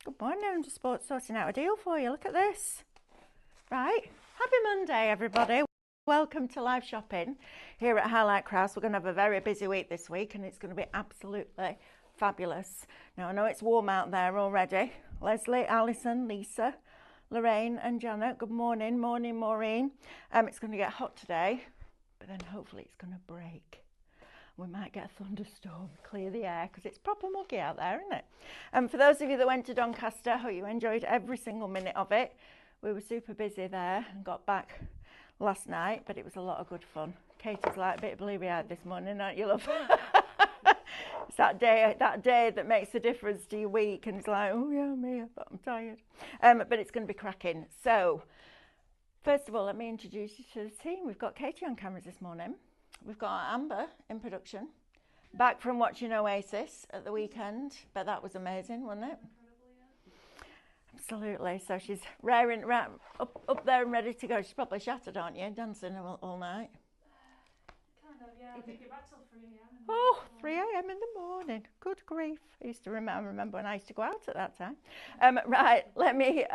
Good morning, I'm just sorting out a deal for you. Look at this. Right, happy Monday, everybody. Welcome to live shopping here at Highlight Crafts. We're going to have a very busy week this week and it's going to be absolutely fabulous. Now, I know it's warm out there already. Leslie, Alison, Lisa, Lorraine and Janet, good morning. Morning, Maureen. It's going to get hot today, but then hopefully it's going to break. We might get a thunderstorm, clear the air, because it's proper muggy out there, isn't it? For those of you that went to Doncaster, I hope you enjoyed every single minute of it. We were super busy there and got back last night, but it was a lot of good fun. Katie's like a bit bleary-eyed this morning, aren't you, love? It's that day that makes the difference to your week, and it's like, oh yeah, me, but I'm tired. But it's going to be cracking. So, first of all, let me introduce you to the team. We've got Katie on cameras this morning. We've got Amber in production, back from watching Oasis at the weekend, but that was amazing, wasn't it? Absolutely. So she's raring up there and ready to go. She's probably shattered, aren't you? Dancing all night. Kind of, yeah. I didn't get back till 3 a.m. Oh, 3 a.m. in the morning. Good grief. I used to remember when I used to go out at that time. Right, let me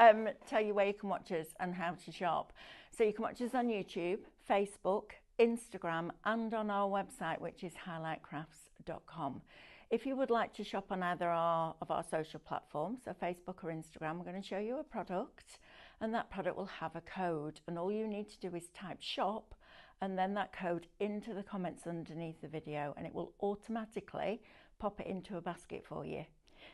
tell you where you can watch us and how to shop. So you can watch us on YouTube, Facebook, Instagram and on our website, which is highlightcrafts.com. If you would like to shop on either of our social platforms, so Facebook or Instagram, we're going to show you a product and that product will have a code, and all you need to do is type shop and then that code into the comments underneath the video and it will automatically pop it into a basket for you.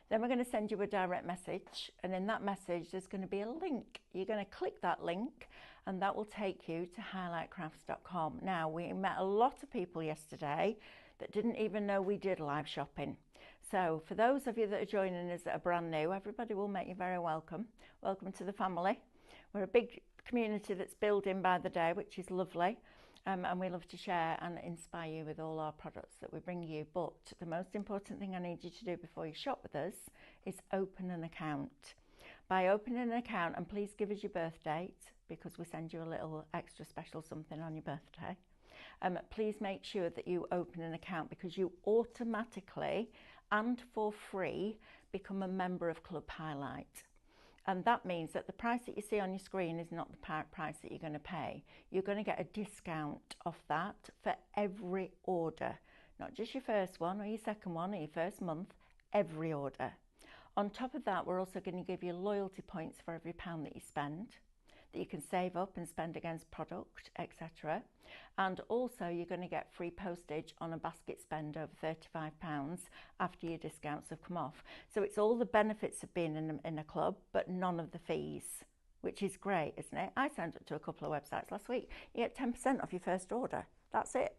Then we're going to send you a direct message, and in that message there's going to be a link. You're going to click that link and that will take you to highlightcrafts.com. Now, we met a lot of people yesterday that didn't even know we did live shopping. So for those of you that are joining us that are brand new, everybody will make you very welcome. Welcome to the family. We're a big community that's building by the day, which is lovely. And we love to share and inspire you with all our products that we bring you. But the most important thing I need you to do before you shop with us is open an account. By opening an account, and please give us your birth date because we send you a little extra special something on your birthday. Please make sure that you open an account because you automatically and for free become a member of Club Highlight. And that means that the price that you see on your screen is not the price that you're going to pay. You're going to get a discount off that for every order, not just your first one or your second one or your first month, every order. On top of that, we're also going to give you loyalty points for every £1 that you spend, that you can save up and spend against product, etc. And also you're going to get free postage on a basket spend over £35 after your discounts have come off. So it's all the benefits of being in a club, but none of the fees, which is great, isn't it? I signed up to a couple of websites last week. You get 10% off your first order. That's it.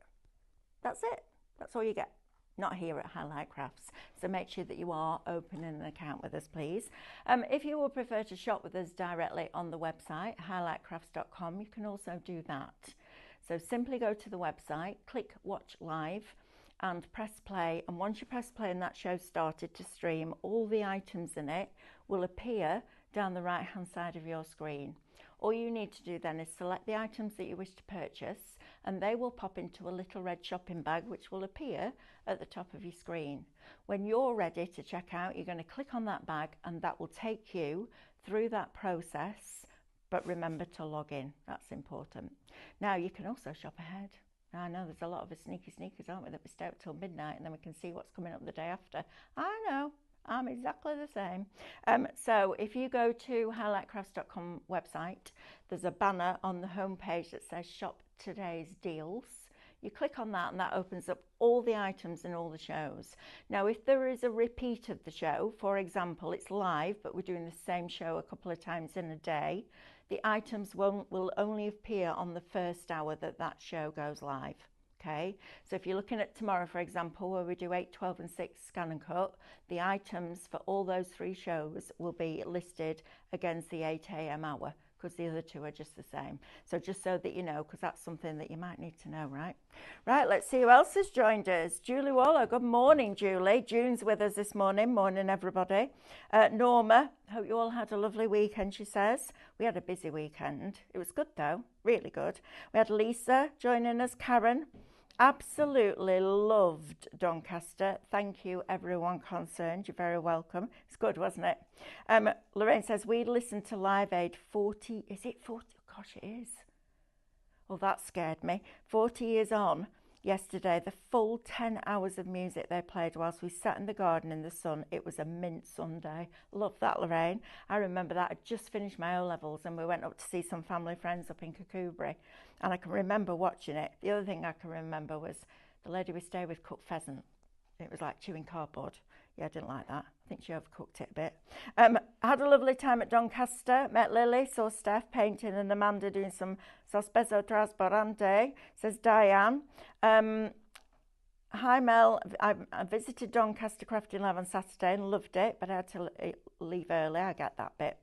That's it. That's all you get. Not here at Highlight Crafts. So make sure that you are opening an account with us, please. If you would prefer to shop with us directly on the website, highlightcrafts.com, you can also do that. So simply go to the website, click watch live and press play. And once you press play and that show started to stream, all the items in it will appear down the right hand side of your screen. All you need to do then is select the items that you wish to purchase and they will pop into a little red shopping bag which will appear at the top of your screen. When you're ready to check out, you're going to click on that bag and that will take you through that process, but remember to log in. That's important. Now you can also shop ahead. Now, I know there's a lot of us sneaky sneakers, aren't we, that we stay up till midnight and then we can see what's coming up the day after. I know. I'm exactly the same. So if you go to highlightcrafts.com website, there's a banner on the homepage that says shop today's deals. You click on that and that opens up all the items and all the shows. Now, if there is a repeat of the show, for example, it's live, but we're doing the same show a couple of times in a day, the items will only appear on the first hour that that show goes live. Okay, so if you're looking at tomorrow, for example, where we do 8, 12 and 6 scan and cut, the items for all those 3 shows will be listed against the 8 a.m. hour because the other 2 are just the same. So just so that you know, because that's something that you might need to know, right? Right, let's see who else has joined us. Julie Waller, good morning, Julie. June's with us this morning. Morning, everybody. Norma, hope you all had a lovely weekend, she says. We had a busy weekend. It was good, though, really good. We had Lisa joining us, Karen, Absolutely loved Doncaster. Thank you, everyone concerned. You're very welcome. It's good, wasn't it? Lorraine says, we listened to Live Aid 40, is it 40? Gosh, it is. Well, that scared me. 40 years on yesterday, the full 10 hours of music they played whilst we sat in the garden in the sun. It was a mint Sunday. Love that, Lorraine. I remember that. I'd just finished my O-levels and we went up to see some family friends up in Kirkcudbright. And I can remember watching it. The other thing I can remember was the lady we stayed with cooked pheasant. It was like chewing cardboard. Yeah, I didn't like that. I think she overcooked it a bit. Had a lovely time at Doncaster. Met Lily, saw Steph painting and Amanda doing some sospeso trasparente, says Diane. Hi Mel, I visited Doncaster Crafting Lab on Saturday and loved it, but I had to leave early. I get that bit.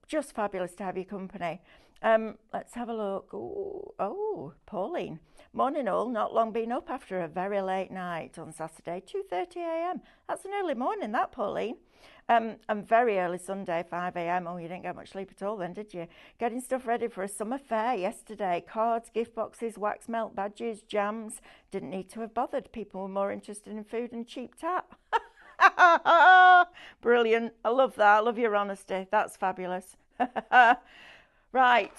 Just fabulous to have your company. Let's have a look. Ooh, oh, Pauline. Morning all, not long been up after a very late night on Saturday, 2:30 a.m. That's an early morning, that, Pauline. And very early Sunday, 5 a.m. Oh, you didn't get much sleep at all then, did you? Getting stuff ready for a summer fair yesterday. Cards, gift boxes, wax melt badges, jams. Didn't need to have bothered. People were more interested in food and cheap tap. Brilliant. I love that. I love your honesty. That's fabulous. Right,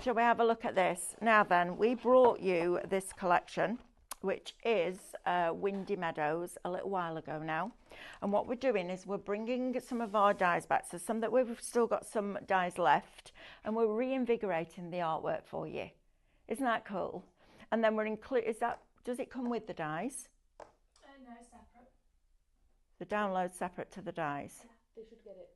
shall we have a look at this? Now then, we brought you this collection, which is Windy Meadows, a little while ago now. And what we're doing is we're bringing some of our dies back, so some that we've still got some dies left, and we're reinvigorating the artwork for you. Isn't that cool? And then we're does it come with the dies? No, separate. The download separate to the dies? Yeah. They should get it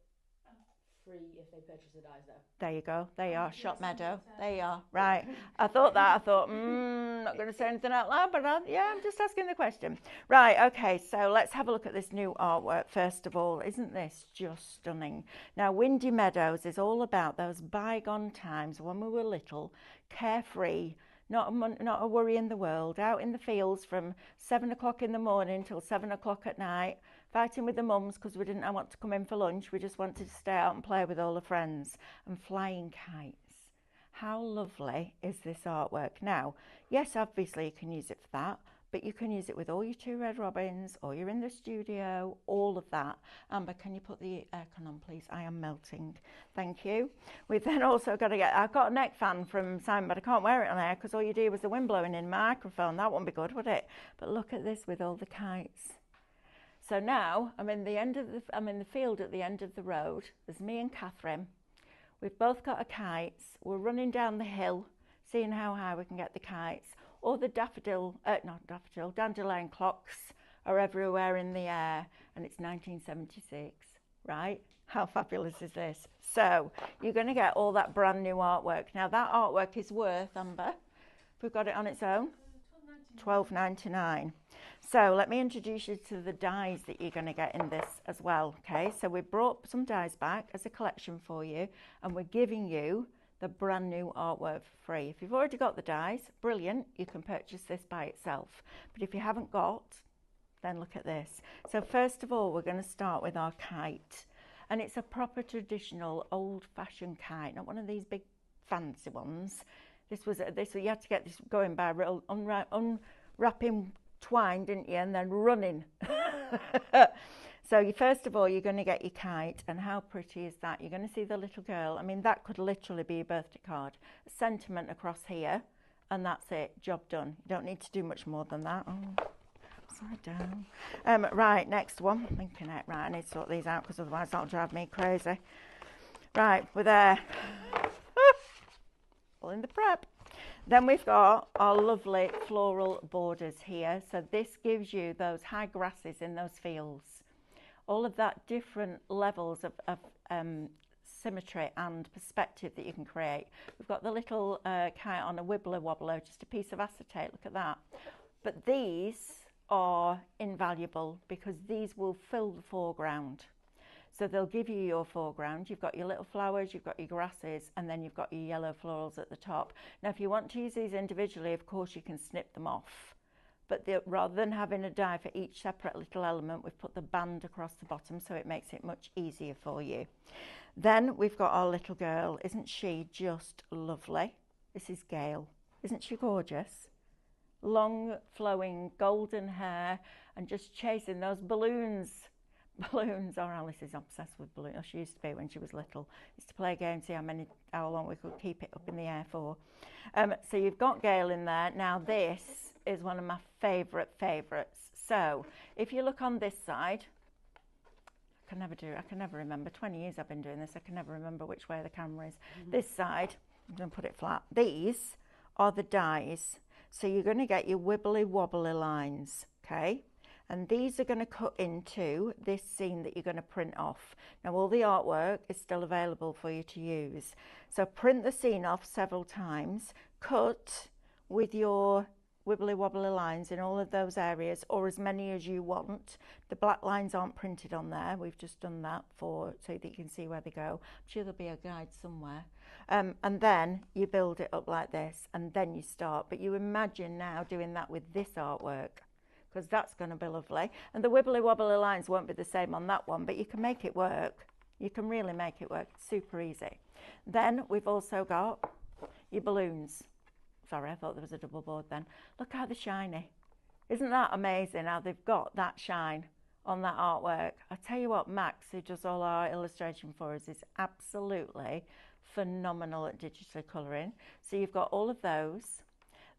free if they purchase the dies though. There you go. There you are. Shop Meadow. 100%. There you are. Right. I thought that. I thought, not going to say anything out loud, but yeah, I'm just asking the question. Right. Okay. So let's have a look at this new artwork first of all. Isn't this just stunning? Now, Windy Meadows is all about those bygone times when we were little, carefree, not a worry in the world, out in the fields from 7 o'clock in the morning till 7 o'clock at night, fighting with the mums because we didn't want to come in for lunch. We just wanted to stay out and play with all the friends, and flying kites. How lovely is this artwork? Now, yes, obviously you can use it for that, but you can use it with all your 2 red robins, or you're in the studio, all of that. Amber, can you put the aircon on, please? I am melting. Thank you. We've then also got to I've got a neck fan from Simon, but I can't wear it on air because all you do was the wind blowing in my microphone. That wouldn't be good, would it? But look at this with all the kites. So now I'm in the field at the end of the road. There's me and Catherine. We've both got our kites. We're running down the hill, seeing how high we can get the kites. All the dandelion clocks are everywhere in the air, and it's 1976, right? How fabulous is this? So you're going to get all that brand new artwork. Now that artwork is worth, Amber, if we've got it on its own, $12.99. So let me introduce you to the dies that you're going to get in this as well. Okay, so we brought some dies back as a collection for you, and we're giving you the brand new artwork for free. If you've already got the dies, brilliant, you can purchase this by itself. But if you haven't got, then look at this. So first of all, we're going to start with our kite. And it's a proper traditional old-fashioned kite, not one of these big fancy ones. You had to get this going by real unwrapping twine, didn't you, and then running. So first of all, you're going to get your kite, and how pretty is that? You're going to see the little girl. I mean, that could literally be a birthday card. A sentiment across here, and that's it. Job done. You don't need to do much more than that. Oh, upside down. Right, next one. Thinking it. Right, I need to sort these out because otherwise that'll drive me crazy. Right, we're there. All in the prep. Then we've got our lovely floral borders here. So this gives you those high grasses in those fields. All of that different levels of symmetry and perspective that you can create. We've got the little kite on a wibbler wobbler, just a piece of acetate, look at that. But these are invaluable because these will fill the foreground. So they'll give you your foreground. You've got your little flowers, you've got your grasses, and then you've got your yellow florals at the top. Now, if you want to use these individually, of course, you can snip them off. But rather than having a die for each separate little element, we've put the band across the bottom, so it makes it much easier for you. Then we've got our little girl. Isn't she just lovely? This is Gail. Isn't she gorgeous? long flowing golden hair and just chasing those balloons. Balloons, or Alice is obsessed with balloons. She used to be when she was little. Used to play a game, see how long we could keep it up in the air for. So you've got Gail in there. Now this is one of my favourites. So if you look on this side, I can never remember. 20 years I've been doing this. I can never remember which way the camera is. This side, I'm going to put it flat. These are the dies. So you're going to get your wibbly wobbly lines, okay? And these are going to cut into this scene that you're going to print off. Now all the artwork is still available for you to use. So print the scene off several times, cut with your wibbly wobbly lines in all of those areas, or as many as you want. The black lines aren't printed on there. We've just done that so that you can see where they go. I'm sure there'll be a guide somewhere. And then you build it up like this, and then you start. But you imagine now doing that with this artwork, because that's going to be lovely. And the wibbly wobbly lines won't be the same on that one, but you can make it work. You can really make it work. It's super easy. Then we've also got your balloons. Sorry, I thought there was a double board then. Look how they're shiny. Isn't that amazing how they've got that shine on that artwork? I tell you what, Max, who does all our illustration for us, is absolutely phenomenal at digitally colouring. So you've got all of those.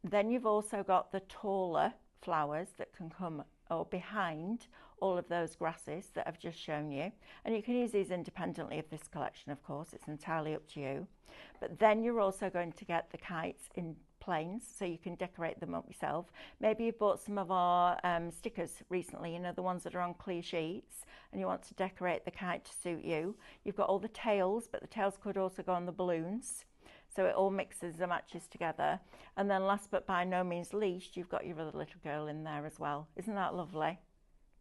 Then you've also got the taller flowers that can come or behind all of those grasses that I've just shown you. And you can use these independently of this collection, of course. It's entirely up to you. But then you're also going to get the kites in planes, so you can decorate them up yourself. Maybe you bought some of our stickers recently, you know, the ones that are on clear sheets, and you want to decorate the kite to suit you. You've got all the tails, but the tails could also go on the balloons. So it all mixes and matches together. And then last but by no means least, you've got your other little girl in there as well. Isn't that lovely?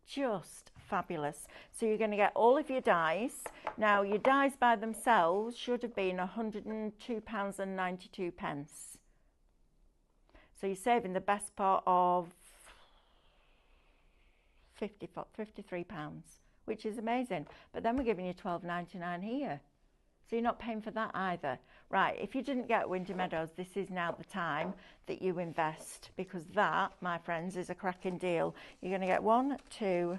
Just fabulous. So you're going to get all of your dies. Now your dies by themselves should have been £102.92. So you're saving the best part of £53, which is amazing. But then we're giving you £12.99 here. So you're not paying for that either. Right, if you didn't get Windy Meadows, this is now the time that you invest, because that, my friends, is a cracking deal. You're going to get 1, 2,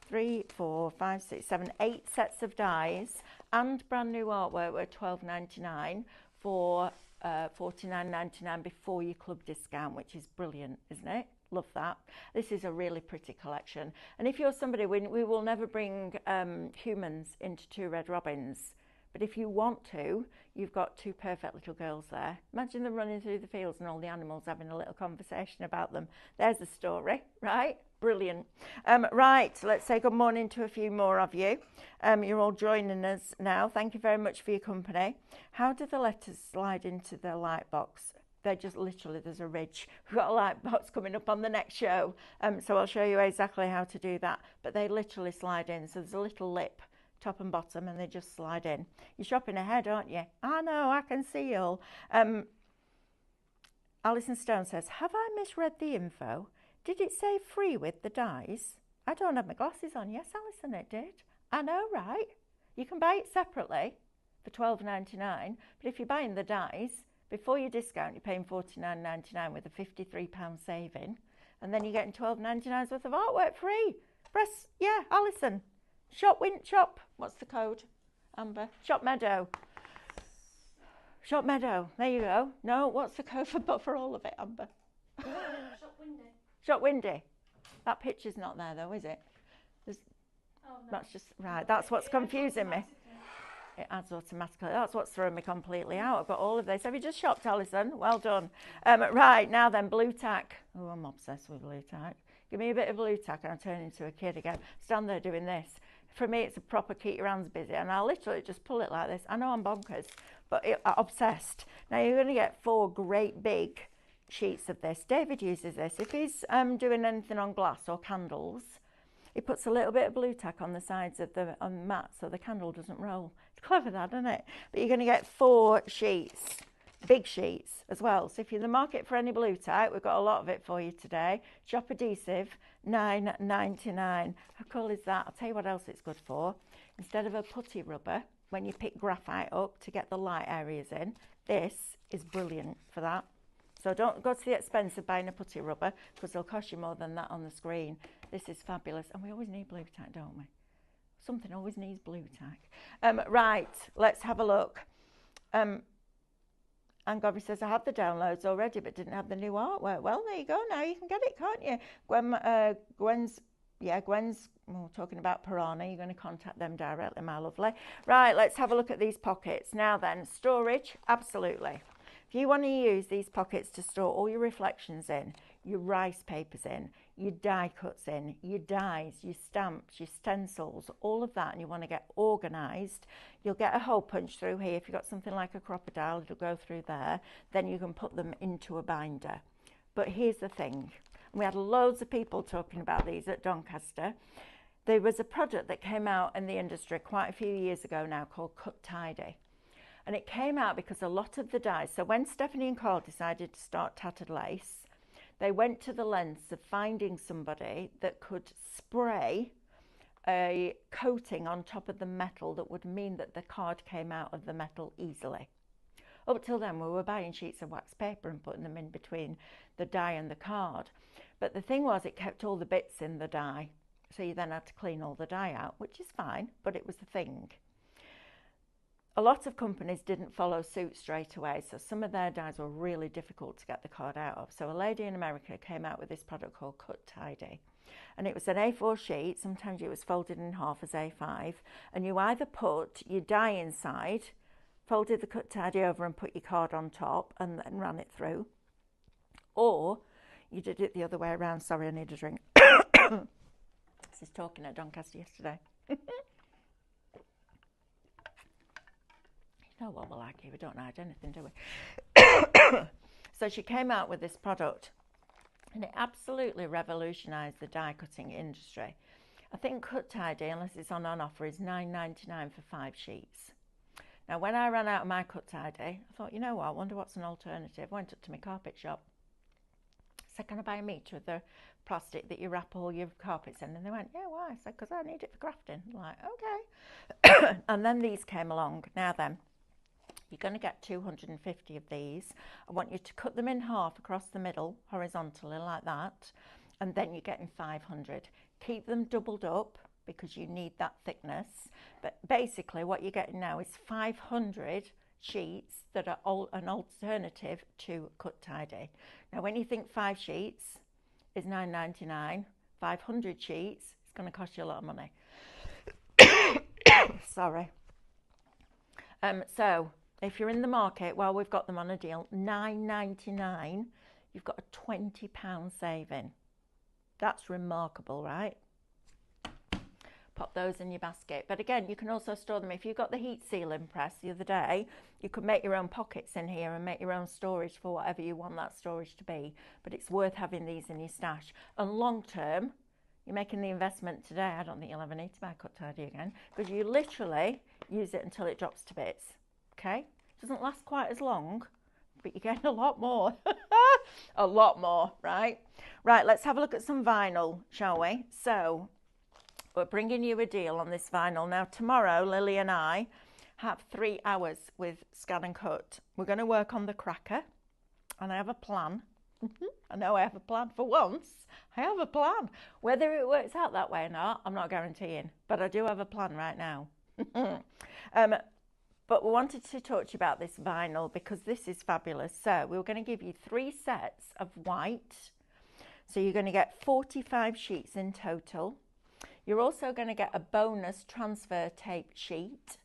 3, 4, 5, 6, 7, 8 sets of dies and brand new artwork at £12.99 for £49.99 before your club discount, which is brilliant, isn't it? Love that. This is a really pretty collection. And if you're somebody, we will never bring humans into Two Red Robins. But if you want to, you've got two perfect little girls there. Imagine them running through the fields and all the animals having a little conversation about them. There's the story, right? Brilliant. Right, let's say good morning to a few more of you. You're all joining us now. Thank you very much for your company. How do the letters slide into the light box? They're just literally, there's a ridge. We've got a light box coming up on the next show. So I'll show you exactly how to do that. But they literally slide in. So there's a little lip, top and bottom, and they just slide in. You're shopping ahead, aren't you? I know, I can see you all. Alison Stone says, have I misread the info? Did it say free with the dies? I don't have my glasses on. Yes, Alison, it did. I know, right? You can buy it separately for £12.99, but if you're buying the dies, before your discount, you're paying £49.99 with a £53 saving, and then you're getting £12.99 worth of artwork free. Press, yeah, Alison. Shop, what's the code, Amber? Shop Meadow. Shop Meadow, there you go. No, what's the code for all of it, Amber? Shop Windy. Shop Windy. That picture's not there though, is it? Oh, no. That's just, right, that's what's confusing me. It adds automatically. That's what's thrown me completely out. I've got all of this. Have you just shopped, Alison? Well done. Right, now then, blue tack. Oh, I'm obsessed with blue tack. Give me a bit of blue tack and I'll turn into a kid again. Stand there doing this. For me, it's a proper keep your hands busy, and I'll literally just pull it like this. I know I'm bonkers, but I'm obsessed. Now you're going to get 4 great big sheets of this. David uses this. If he's doing anything on glass or candles, he puts a little bit of blue tack on the sides of the mat so the candle doesn't roll. It's clever that, isn't it? But you're going to get 4 sheets, big sheets as well. So if you're in the market for any blue tack, we've got a lot of it for you today. Shop Adhesive, £9.99. How cool is that? I'll tell you what else it's good for. Instead of a putty rubber, when you pick graphite up to get the light areas in, this is brilliant for that. So don't go to the expense of buying a putty rubber because it'll cost you more than that on the screen. This is fabulous. And we always need blue tack, don't we? Something always needs blue tack. Right, let's have a look. And Gobby says, I have the downloads already but didn't have the new artwork. Well, there you go. Now you can get it, can't you? Gwen's talking about Piranha. You're going to contact them directly, my lovely. Right, let's have a look at these pockets. Now then, storage, absolutely. If you want to use these pockets to store all your reflections in, your rice papers in, your die cuts in, your dies, your stamps, your stencils, all of that, and you want to get organised, you'll get a hole punch through here. If you've got something like a crocodile, it'll go through there. Then you can put them into a binder. But here's the thing. We had loads of people talking about these at Doncaster. There was a product that came out in the industry quite a few years ago now called Cut Tidy. And it came out because a lot of the dies, so when Stephanie and Carl decided to start Tattered Lace, they went to the lengths of finding somebody that could spray a coating on top of the metal that would mean that the card came out of the metal easily. Up till then, we were buying sheets of wax paper and putting them in between the die and the card. But the thing was, it kept all the bits in the die. So you then had to clean all the die out, which is fine, but it was a thing. A lot of companies didn't follow suit straight away, so some of their dies were really difficult to get the card out of. So a lady in America came out with this product called Cut Tidy. And it was an A4 sheet, sometimes it was folded in half as A5, and you either put your die inside, folded the Cut Tidy over and put your card on top and then ran it through, or you did it the other way around. Sorry, I need a drink. This is talking at Doncaster yesterday. You know what we're like here, we don't hide anything, do we? So she came out with this product and it absolutely revolutionised the die cutting industry. I think Cut Tidy, unless it's on offer, is $9.99 for 5 sheets. Now when I ran out of my Cut Tidy, I thought, you know what, I wonder what's an alternative. I went up to my carpet shop. So can I buy a metre of the plastic that you wrap all your carpets in? And they went, yeah, why? I said, because I need it for grafting. I'm like, okay. And then these came along. Now then, you're going to get 250 of these. I want you to cut them in half across the middle, horizontally like that. And then you're getting 500. Keep them doubled up because you need that thickness. But basically what you're getting now is 500 sheets that are an alternative to Cut Tidy. Now when you think 5 sheets is $9.99, 500 sheets is going to cost you a lot of money. Sorry. So if you're in the market, well, we've got them on a deal, $9.99, you've got a £20 saving. That's remarkable, right? Pop those in your basket. But again, you can also store them. If you've got the heat sealing press the other day, you could make your own pockets in here and make your own storage for whatever you want that storage to be. But it's worth having these in your stash. And long term, you're making the investment today. I don't think you'll ever need to buy Cut Tidy again because you literally use it until it drops to bits. Okay? It doesn't last quite as long, but you're getting a lot more. A lot more, right? Right, let's have a look at some vinyl, shall we? So we're bringing you a deal on this vinyl. Now, tomorrow, Lily and I have 3 hours with Scan and Cut. We're going to work on the cracker, and I have a plan. I know I have a plan for once. I have a plan. Whether it works out that way or not, I'm not guaranteeing, but I do have a plan right now. But we wanted to talk to you about this vinyl because this is fabulous. So we were going to give you 3 sets of white. So you're going to get 45 sheets in total. You're also going to get a bonus transfer tape sheet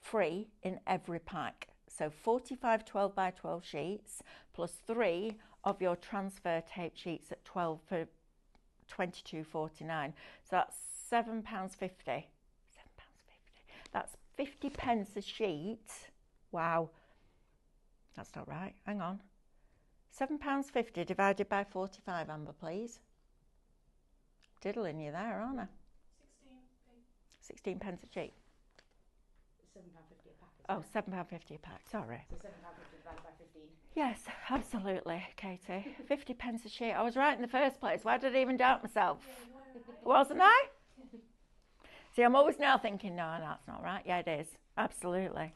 free in every pack. So 45 12 by 12 sheets plus 3 of your transfer tape sheets at 12 for £22.49. So that's £7.50. That's 50 pence a sheet. Wow. That's not right. Hang on. £7.50 divided by 45, Amber, please. Diddling you there, aren't I? 16 pence a sheet. £7.50 a pack. Oh, £7.50 a pack, sorry. So £7.50 divided by 15. Yes, absolutely, Katie. 50 pence a sheet. I was right in the first place. Why did I even doubt myself? Wasn't I? See, I'm always now thinking, no, that's not right. Yeah, it is. Absolutely.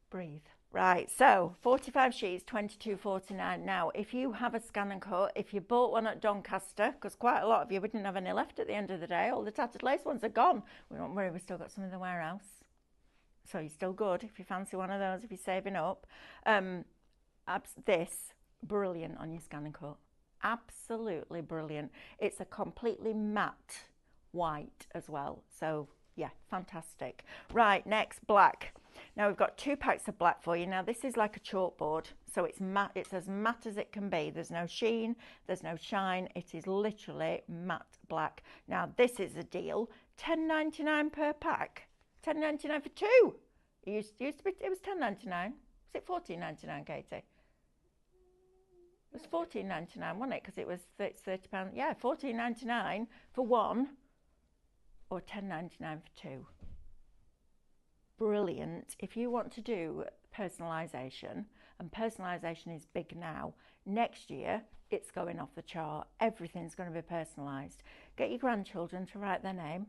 Breathe. Right, so 45 sheets, 22.49. Now, if you have a scan and cut, if you bought one at Doncaster, because quite a lot of you wouldn't have any left at the end of the day, all the tattered lace ones are gone. We don't worry, we've still got some in the warehouse. So you're still good if you fancy one of those, if you're saving up. This, brilliant on your scan and cut. Absolutely brilliant. It's a completely matte white as well. So yeah, fantastic. Right, next, black. Now we've got 2 packs of black for you. Now this is like a chalkboard, so it's matte. It's as matte as it can be. There's no sheen, there's no shine. It is literally matte black. Now this is a deal. £10.99 per pack. £10.99 for 2. It used to be. It was £10.99. Was it £14.99, Katie? It was £14.99, wasn't it? Because it's £30. Yeah, £14.99 for 1, or £10.99 for 2. Brilliant. If you want to do personalisation, and personalisation is big now, next year it's going off the chart. Everything's going to be personalised. Get your grandchildren to write their name,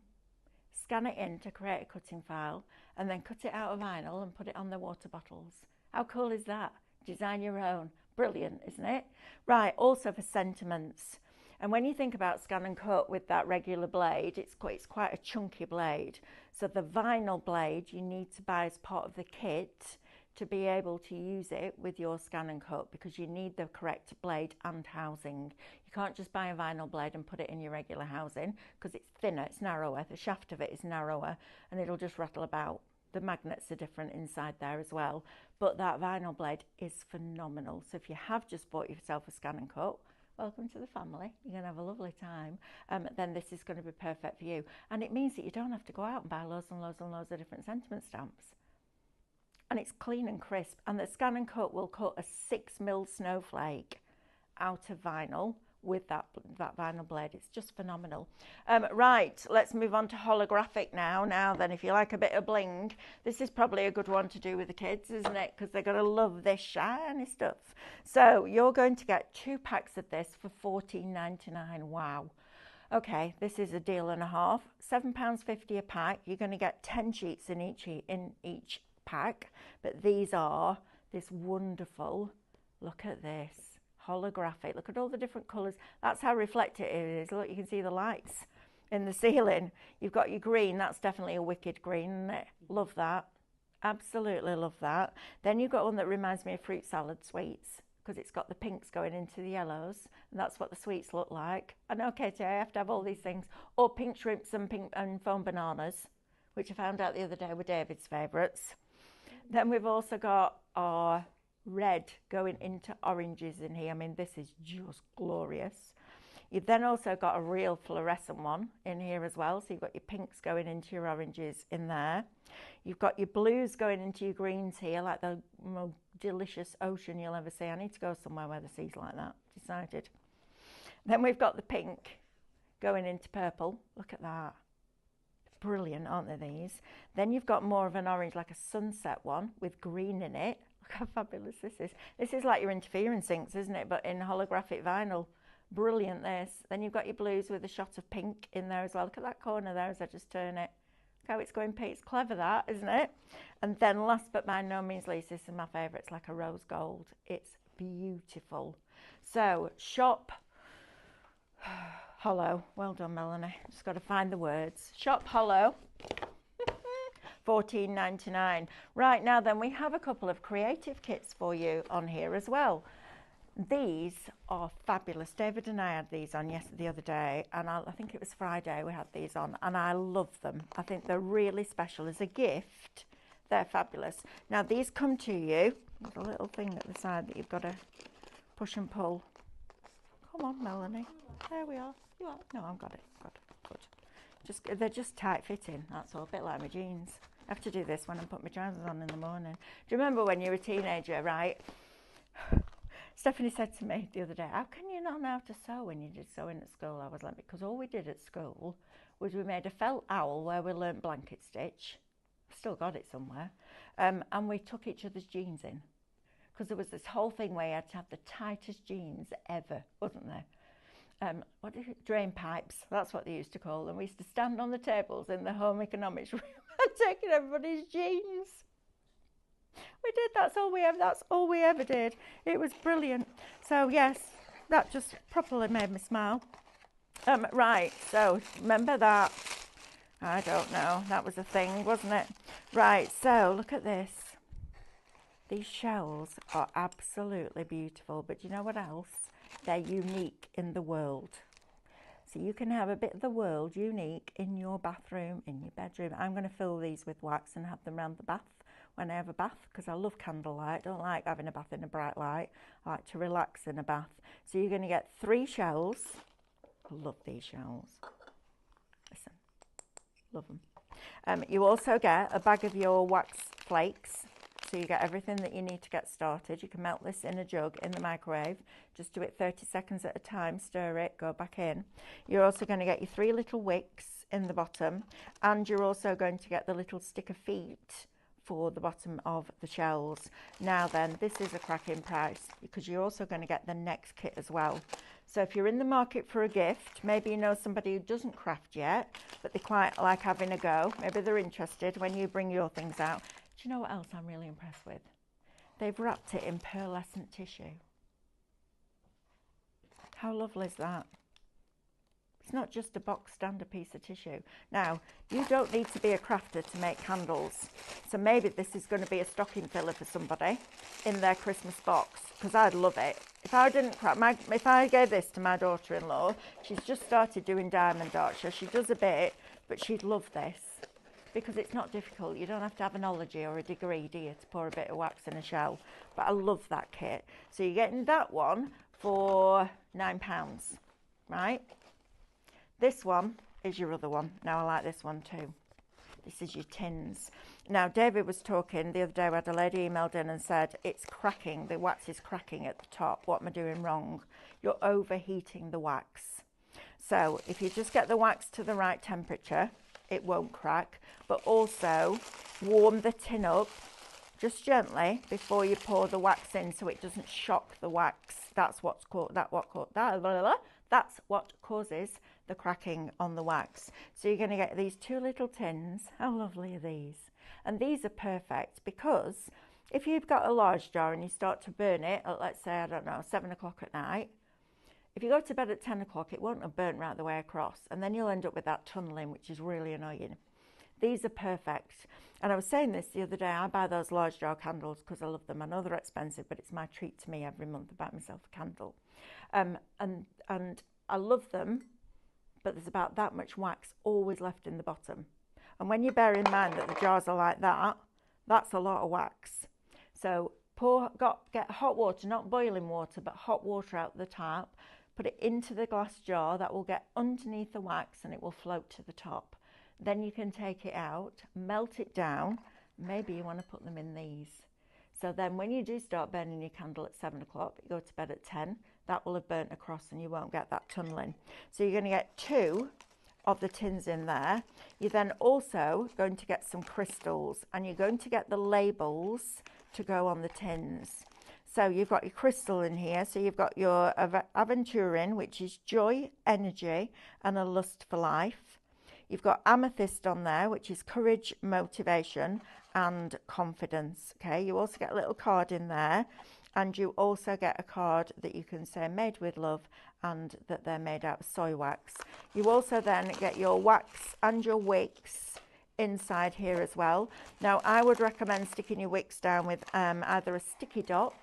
scan it in to create a cutting file, and then cut it out of vinyl and put it on their water bottles. How cool is that? Design your own. Brilliant, isn't it? Right, also for sentiments. And when you think about scan and cut with that regular blade, it's quite a chunky blade. So the vinyl blade you need to buy as part of the kit to be able to use it with your scan and cut, because you need the correct blade and housing. You can't just buy a vinyl blade and put it in your regular housing, because it's thinner, it's narrower, the shaft of it is narrower, and it'll just rattle about. The magnets are different inside there as well, but that vinyl blade is phenomenal. So if you have just bought yourself a scan and cut, welcome to the family. You're going to have a lovely time. Then this is going to be perfect for you. And it means that you don't have to go out and buy loads and loads and loads of different sentiment stamps. And it's clean and crisp. And the scan and cut will cut a 6mm snowflake out of vinyl with that vinyl blade. It's just phenomenal. Right, let's move on to holographic now. Now then, if you like a bit of bling, this is probably a good one to do with the kids, isn't it? Because they're going to love this shiny stuff. So you're going to get 2 packs of this for £14.99. Wow. Okay, this is a deal and a half. £7.50 a pack. You're going to get 10 sheets in each pack, but these are this wonderful, look at this, holographic. Look at all the different colours. That's how reflective it is. Look, you can see the lights in the ceiling. You've got your green. That's definitely a wicked green, isn't it? Love that. Absolutely love that. Then you've got one that reminds me of fruit salad sweets, because it's got the pinks going into the yellows, and that's what the sweets look like. I know, Katie, I have to have all these things. Or pink shrimps and foam bananas, which I found out the other day were David's favourites. Then we've also got our red going into oranges in here. I mean, this is just glorious. You've then also got a real fluorescent one in here as well. So you've got your pinks going into your oranges in there. You've got your blues going into your greens here, like the most delicious ocean you'll ever see. I need to go somewhere where the sea's like that, decided. Then we've got the pink going into purple. Look at that. Brilliant, aren't they, these? Then you've got more of an orange, like a sunset one with green in it. Look how fabulous this is. This is like your interference inks, isn't it? But in holographic vinyl. Brilliant, this. Then you've got your blues with a shot of pink in there as well. Look at that corner there as I just turn it. Look how it's going pink. It's clever, that, isn't it? And then last but by no means least, this is my favourite. It's like a rose gold. It's beautiful. So, shop Hollow. Well done, Melanie. Just got to find the words. Shop Hollow. £14.99. Right, now then, we have a couple of creative kits for you on here as well. These are fabulous. David and I had these on the other day, and I think it was Friday we had these on, and I love them. I think they're really special. As a gift, they're fabulous. Now, these come to you. There's a little thing at the side that you've got to push and pull. Come on, Melanie. There we are. You are. No, I've got it. Good. They're just tight fitting. That's all. A bit like my jeans. I have to do this when I put my trousers on in the morning. Do you remember when you were a teenager, right? Stephanie said to me the other day, how can you not know how to sew when you did sewing at school? I was like, because all we did at school was we made a felt owl where we learnt blanket stitch. I've still got it somewhere. And we took each other's jeans in. Because there was this whole thing where you had to have the tightest jeans ever, wasn't there? What is it? Drain pipes, that's what they used to call them. We used to stand on the tables in the home economics room and taking everybody's jeans. We did. That's all we ever did. It was brilliant. So yes, that just properly made me smile. Right. So remember that. I don't know. That was a thing, wasn't it? Right. So look at this. These shells are absolutely beautiful. But you know what else? They're unique in the world. So you can have a bit of the world unique in your bathroom, in your bedroom. I'm going to fill these with wax and have them around the bath when I have a bath, because I love candlelight. I don't like having a bath in a bright light. I like to relax in a bath. So you're going to get 3 shells. I love these shells. Listen, love them. You also get a bag of your wax flakes. So you get everything that you need to get started. You can melt this in a jug in the microwave. Just do it 30 seconds at a time, stir it, go back in. You're also going to get your 3 little wicks in the bottom, and you're also going to get the little sticker feet for the bottom of the shells. Now then, this is a cracking price, because you're also going to get the next kit as well. So if you're in the market for a gift, maybe you know somebody who doesn't craft yet, but they quite like having a go, maybe they're interested when you bring your things out. Do you know what else I'm really impressed with? They've wrapped it in pearlescent tissue. How lovely is that? It's not just a box standard piece of tissue. Now, you don't need to be a crafter to make candles. So maybe this is going to be a stocking filler for somebody in their Christmas box, because I'd love it. If I didn't craft, if I gave this to my daughter-in-law, she's just started doing diamond art, so she does a bit, but she'd love this. Because it's not difficult. You don't have to have an ology or a degree, do you, to pour a bit of wax in a shell. But I love that kit. So you're getting that one for £9, right? This one is your other one. Now I like this one too. This is your tins. Now David was talking the other day, we had a lady emailed in and said, it's cracking, the wax is cracking at the top. What am I doing wrong? You're overheating the wax. So if you just get the wax to the right temperature, it won't crack, but also warm the tin up just gently before you pour the wax in, so it doesn't shock the wax. That's what causes the cracking on the wax. So you're going to get these 2 little tins. How lovely are these? And these are perfect, because if you've got a large jar and you start to burn it at, let's say, I don't know, 7 o'clock at night, if you go to bed at 10 o'clock, it won't have burnt right the way across, and then you'll end up with that tunnelling, which is really annoying. These are perfect. And I was saying this the other day, I buy those large jar candles because I love them. I know they're expensive, but it's my treat to me every month to buy myself a candle. And I love them, but there's about that much wax always left in the bottom. And when you bear in mind that the jars are like that, that's a lot of wax. So get hot water, not boiling water, but hot water out the tap. Put it into the glass jar. That will get underneath the wax and it will float to the top. Then you can take it out, melt it down. Maybe you want to put them in these. So then when you do start burning your candle at 7 o'clock, you go to bed at 10, that will have burnt across and you won't get that tunnelling. So you're going to get 2 of the tins in there. You're then also going to get some crystals, and you're going to get the labels to go on the tins. So you've got your crystal in here. So you've got your aventurin, which is joy, energy, and a lust for life. You've got amethyst on there, which is courage, motivation, and confidence. Okay, you also get a little card in there, and you also get a card that you can say made with love, and that they're made out of soy wax. You also then get your wax and your wicks inside here as well. Now I would recommend sticking your wicks down with either a sticky dot,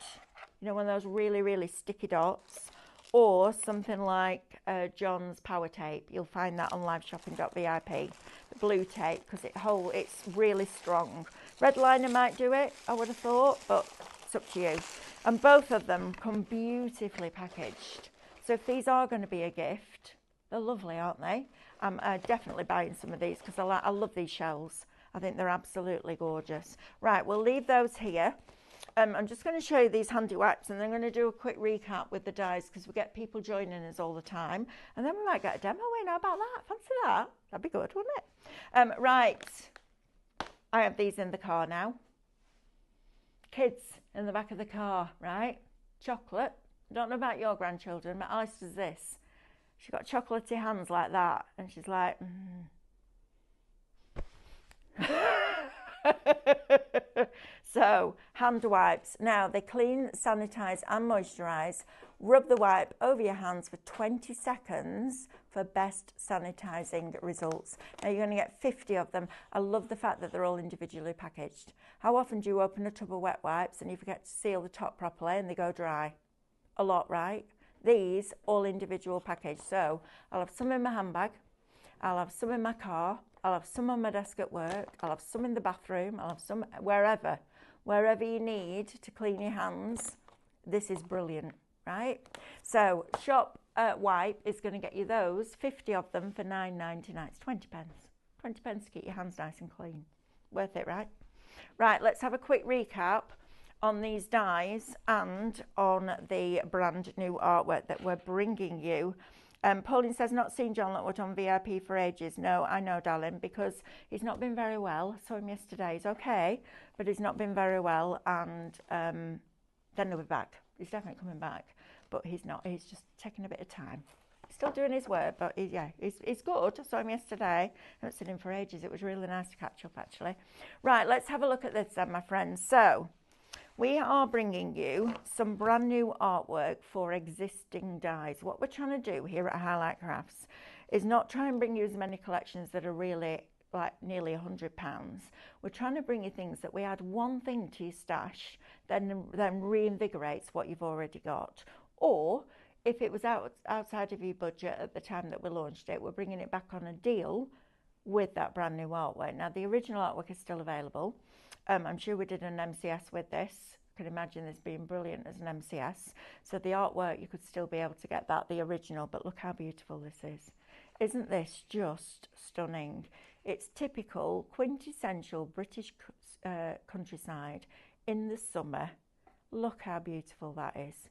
you know, one of those really, really sticky dots, or something like John's power tape. You'll find that on liveshopping.vip, the blue tape, because it's really strong. Red liner might do it, I would have thought, but it's up to you. And both of them come beautifully packaged. So if these are going to be a gift, they're lovely, aren't they? I'm definitely buying some of these because I love these shells. I think they're absolutely gorgeous. Right, we'll leave those here. I'm just going to show you these handy wax, and then I'm going to do a quick recap with the dies because we get people joining us all the time. And then we might get a demo in. How about that? Fancy that? That'd be good, wouldn't it? Right, I have these in the car now. Kids in the back of the car, right? Chocolate. I don't know about your grandchildren, but Alice does this. She's got chocolatey hands like that, and she's like, So hand wipes. Now they clean, sanitize and moisturize. Rub the wipe over your hands for 20 seconds for best sanitizing results. Now you're going to get 50 of them. I love the fact that they're all individually packaged. How often do you open a tub of wet wipes and you forget to seal the top properly and they go dry? A lot, right? These all individual packaged. So I'll have some in my handbag, I'll have some in my car, I'll have some on my desk at work, I'll have some in the bathroom, I'll have some wherever you need to clean your hands. This is brilliant, right? So Shop Wipe is going to get you those, 50 of them for £9.99. It's 20 pence. 20 pence to keep your hands nice and clean. Worth it, right? Right, let's have a quick recap on these dies and on the brand new artwork that we're bringing you. Pauline says, not seen John Lockwood on VIP for ages. No, I know, darling, because he's not been very well. Saw him yesterday. He's okay, but he's not been very well, and then he'll be back. He's definitely coming back, but he's not. He's just taking a bit of time. Still doing his work, but he's good. I saw him yesterday. I haven't seen him for ages. It was really nice to catch up, actually. Right, let's have a look at this then, my friends. So we are bringing you some brand new artwork for existing dies. What we're trying to do here at Highlight Crafts is not try and bring you as many collections that are really like nearly £100. We're trying to bring you things that we add one thing to your stash, then reinvigorates what you've already got. Or if it was outside of your budget at the time that we launched it, we're bringing it back on a deal with that brand new artwork. Now the original artwork is still available. I'm sure we did an MCS with this. I can imagine this being brilliant as an MCS. So the artwork, you could still be able to get that, the original, but look how beautiful this is. Isn't this just stunning? It's typical, quintessential British countryside in the summer. Look how beautiful that is.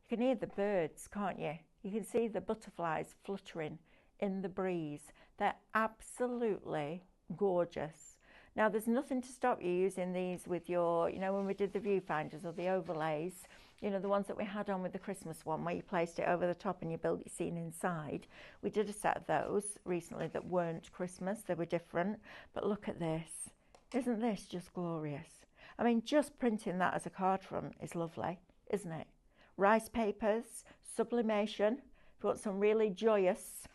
You can hear the birds, can't you? You can see the butterflies fluttering in the breeze. They're absolutely gorgeous. Now, there's nothing to stop you using these with your, you know, when we did the viewfinders or the overlays, you know, the ones that we had on with the Christmas one where you placed it over the top and you built your scene inside. We did a set of those recently that weren't Christmas. They were different. But look at this. Isn't this just glorious? I mean, just printing that as a card front is lovely, isn't it? Rice papers, sublimation. If you want some really joyous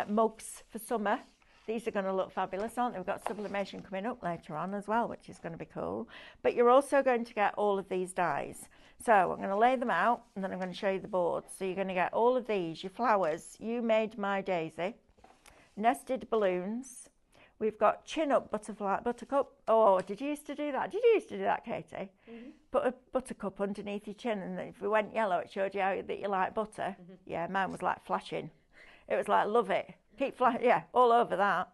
mugs for summer, these are going to look fabulous, aren't they? We've got sublimation coming up later on as well, which is going to be cool. But you're also going to get all of these dies. So I'm going to lay them out and then I'm going to show you the boards. So you're going to get all of these, your flowers, You Made My Daisy, nested balloons. We've got chin-up buttercup. Oh, did you used to do that? Did you used to do that, Katie? Mm-hmm. Put a buttercup underneath your chin and if it went yellow, it showed you that you like butter. Mm-hmm. Yeah, mine was like flashing. It was like, love it. Keep flashing, yeah, all over that.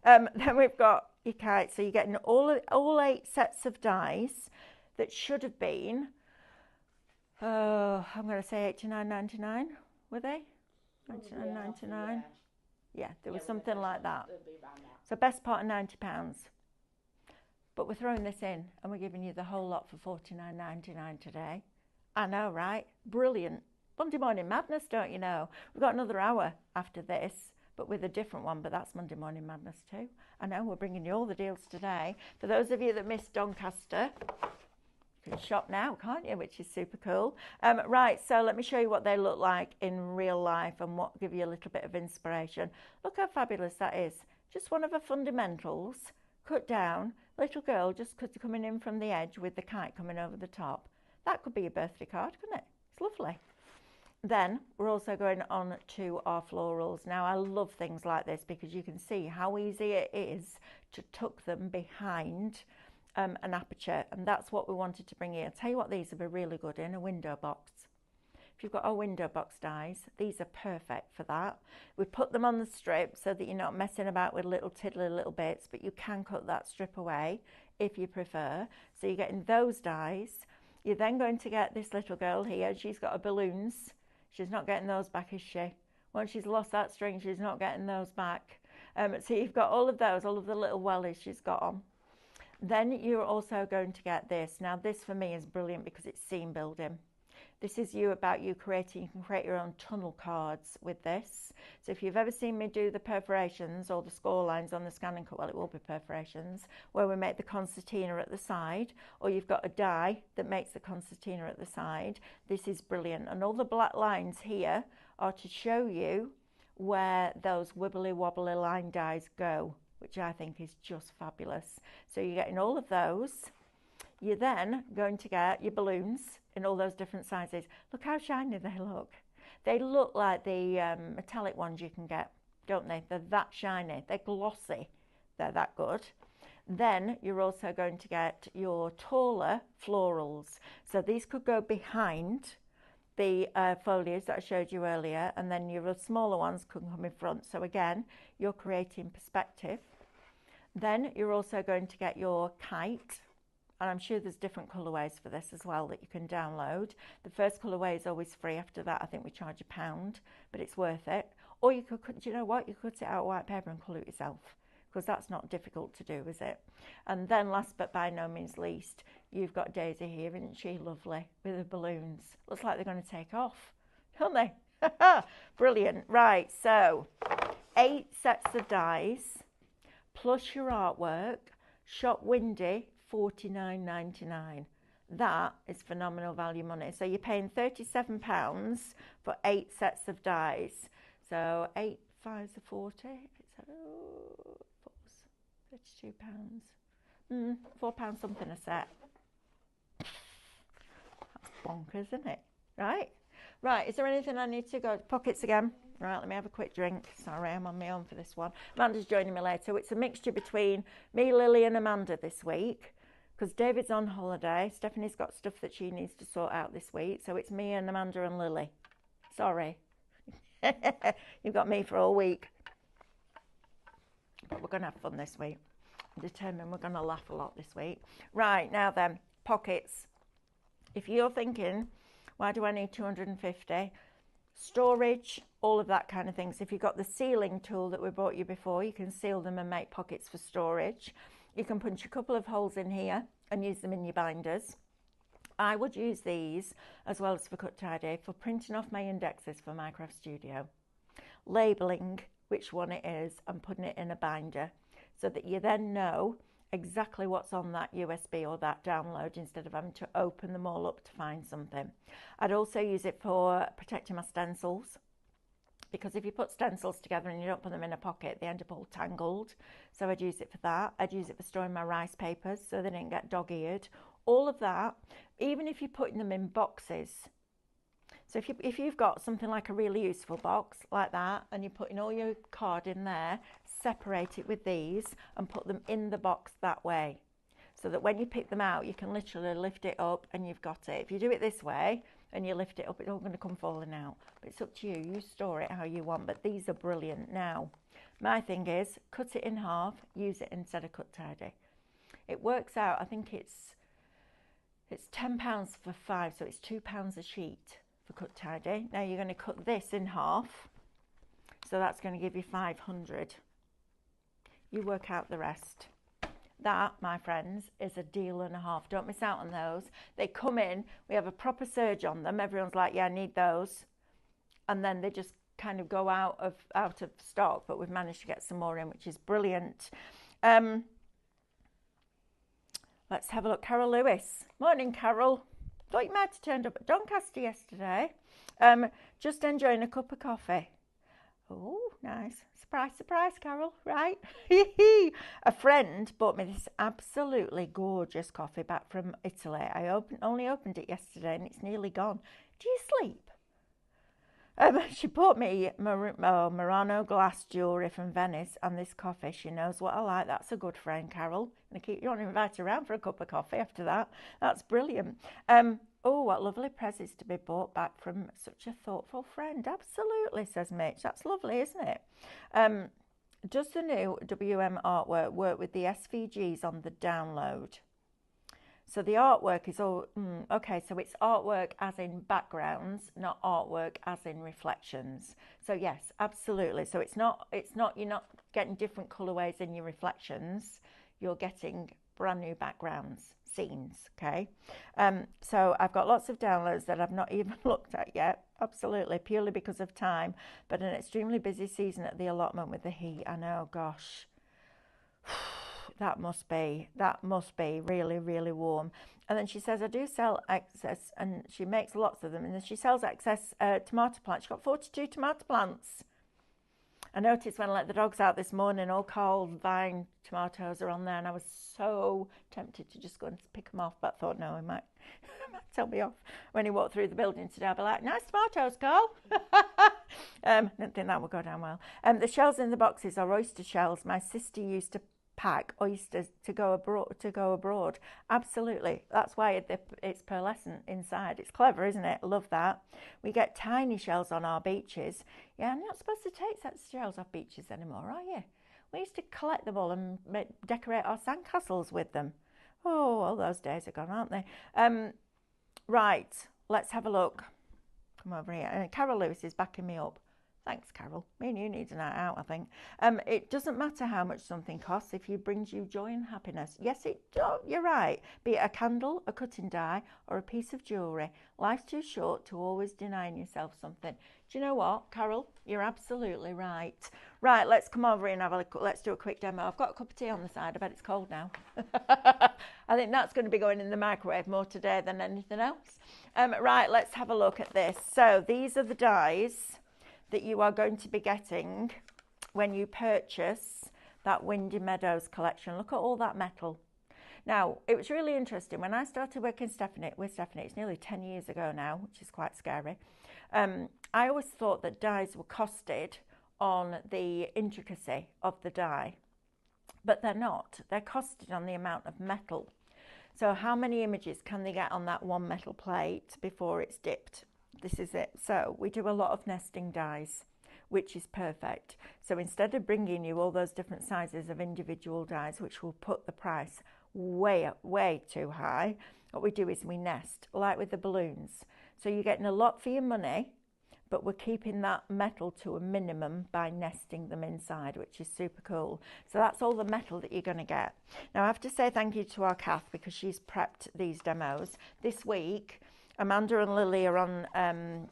Then we've got your kite. So you're getting all 8 sets of dies that should have been, I'm going to say £89.99, were they? £99.99. Yeah, there was something like that. So best part of £90. But we're throwing this in and we're giving you the whole lot for £49.99 today. I know, right? Brilliant. Monday Morning Madness, don't you know? We've got another hour after this, but with a different one, but that's Monday Morning Madness too. I know, we're bringing you all the deals today. For those of you that missed Doncaster, you can shop now, can't you? Which is super cool. Right, so let me show you what they look like in real life and what give you a little bit of inspiration. Look how fabulous that is. Just one of the fundamentals, cut down, little girl just coming in from the edge with the kite coming over the top. That could be a birthday card, couldn't it? It's lovely. Then we're also going on to our florals. Now I love things like this because you can see how easy it is to tuck them behind an aperture, and that's what we wanted to bring in. I'll tell you what these would be really good in, a window box. If you've got our window box dies, these are perfect for that. We put them on the strip so that you're not messing about with little tiddly little bits, but you can cut that strip away if you prefer. So you're getting those dies. You're then going to get this little girl here. She's got her balloons. She's not getting those back, is she? Once she's lost that string, she's not getting those back. So you've got all of those, all of the little wellies she's got on. Then you're also going to get this. Now this for me is brilliant because it's scene building. This is you creating, you can create your own tunnel cards with this. So if you've ever seen me do the perforations or the score lines on the scan and cut, well, it will be perforations, where we make the concertina at the side, or you've got a die that makes the concertina at the side. This is brilliant. And all the black lines here are to show you where those wibbly wobbly line dies go, which I think is just fabulous. So you're getting all of those. You're then going to get your balloons in all those different sizes. Look how shiny they look. They look like the metallic ones you can get, don't they? They're that shiny. They're glossy. They're that good. Then you're also going to get your taller florals. So these could go behind the foliage that I showed you earlier, and then your smaller ones could come in front. So again, you're creating perspective. Then you're also going to get your kite. And I'm sure there's different colourways for this as well that you can download. The first colourway is always free. After that, I think we charge £1, but it's worth it. Or you could, do you know what? You could cut it out white paper and colour it yourself, because that's not difficult to do, is it? And then last but by no means least, you've got Daisy here, isn't she lovely, with the balloons? Looks like they're going to take off, don't they? Brilliant. Right, so 8 sets of dies plus your artwork, Shop Windy, $49.99. That is phenomenal value money. So you're paying £37 for 8 sets of dies. So 8 5s are 40. It's £32. £4 something a set. That's bonkers, isn't it? Right? Right, is there anything I need to go? Pockets again. Right, let me have a quick drink. Sorry, I'm on my own for this one. Amanda's joining me later. It's a mixture between me, Lily and Amanda this week, because David's on holiday. Stephanie's got stuff that she needs to sort out this week. So it's me and Amanda and Lily. Sorry. You've got me for all week. But we're going to have fun this week. I'm determined we're going to laugh a lot this week. Right, now then, pockets. If you're thinking, why do I need 250? Storage, all of that kind of things. If you've got the sealing tool that we brought you before, you can seal them and make pockets for storage. You can punch a couple of holes in here and use them in your binders. I would use these, as well as for Cut Tidy, for printing off my indexes for Minecraft Studio, labelling which one it is and putting it in a binder, so that you then know exactly what's on that USB or that download, instead of having to open them all up to find something. I'd also use it for protecting my stencils, because if you put stencils together and you don't put them in a pocket, they end up all tangled. So I'd use it for that. I'd use it for storing my rice papers so they didn't get dog-eared. All of that, even if you're putting them in boxes. So if you've got something like a really useful box like that, and you're putting all your card in there, separate it with these and put them in the box that way, so that when you pick them out, you can literally lift it up and you've got it. If you do it this way and you lift it up, it's all going to come falling out. But it's up to you. You store it how you want. But these are brilliant. Now, my thing is, cut it in half, use it instead of Cut Tidy. It works out, I think it's £10 for 5, so it's £2 a sheet for Cut Tidy. Now you're going to cut this in half, so that's going to give you 500. You work out the rest. That, my friends, is a deal and a half. Don't miss out on those. They come in, we have a proper surge on them. Everyone's like, yeah, I need those. And then they just kind of go out of stock, but we've managed to get some more in, which is brilliant. Let's have a look. Carol Lewis. Morning, Carol. Thought you might have turned up at Doncaster yesterday. Just enjoying a cup of coffee. Oh, nice. Surprise, surprise, Carol. Right. A friend bought me this absolutely gorgeous coffee back from Italy. I only opened it yesterday and it's nearly gone. Do you sleep? She bought me Murano glass jewellery from Venice and this coffee. She knows what I like. That's a good friend, Carol. And I keep you on to invite her around for a cup of coffee after that. That's brilliant. Oh, what lovely presents to be bought back from such a thoughtful friend. Absolutely, says Mitch. That's lovely, isn't it? Does the new WM artwork work with the SVGs on the download? So the artwork is all, okay, so it's artwork as in backgrounds, not artwork as in reflections. So yes, absolutely. So it's not, you're not getting different colorways in your reflections. You're getting brand new backgrounds, scenes, okay? So I've got lots of downloads that I've not even looked at yet, absolutely, purely because of time, but an extremely busy season at the allotment with the heat. I know, gosh, that must be really, really warm. And then she says, I do sell excess, and she makes lots of them, and then she sells excess tomato plants. She's got 42 tomato plants. I noticed when I let the dogs out this morning, all Carl Vine tomatoes are on there, and I was so tempted to just go and pick them off, but I thought, no, he might tell me off. When he walked through the building today, I'll be like, nice tomatoes, Carl. Didn't think that would go down well. The shells in the boxes are oyster shells. My sister used to pack oysters to go abroad. Absolutely. That's why it's pearlescent inside. It's clever, isn't it? Love that. We get tiny shells on our beaches. Yeah, I'm not supposed to take such shells off beaches anymore, are you? We used to collect them all and decorate our sandcastles with them. Oh, all those days are gone, aren't they? Right, let's have a look. Come over here. And Carol Lewis is backing me up. Thanks, Carol. Me and you need a night out, I think. It doesn't matter how much something costs if it brings you joy and happiness. Yes, it does. You're right. Be it a candle, a cutting die, or a piece of jewellery. Life's too short to always denying yourself something. Do you know what, Carol? You're absolutely right. Right, let's come over here and have a look. Let's do a quick demo. I've got a cup of tea on the side. I bet it's cold now. I think that's going to be going in the microwave more today than anything else. Right, let's have a look at this. So these are the dies that you are going to be getting when you purchase that Windy Meadows collection. Look at all that metal. Now, it was really interesting. When I started working with Stephanie, it's nearly 10 years ago now, which is quite scary. I always thought that dies were costed on the intricacy of the die, but they're not. They're costed on the amount of metal. So how many images can they get on that one metal plate before it's dipped? This is it. So we do a lot of nesting dies, which is perfect. So instead of bringing you all those different sizes of individual dies, which will put the price way too high, what we do is we nest, like with the balloons. So you're getting a lot for your money, but we're keeping that metal to a minimum by nesting them inside, which is super cool. So that's all the metal that you're going to get. Now I have to say thank you to our Kath, because she's prepped these demos. This week Amanda and Lily are on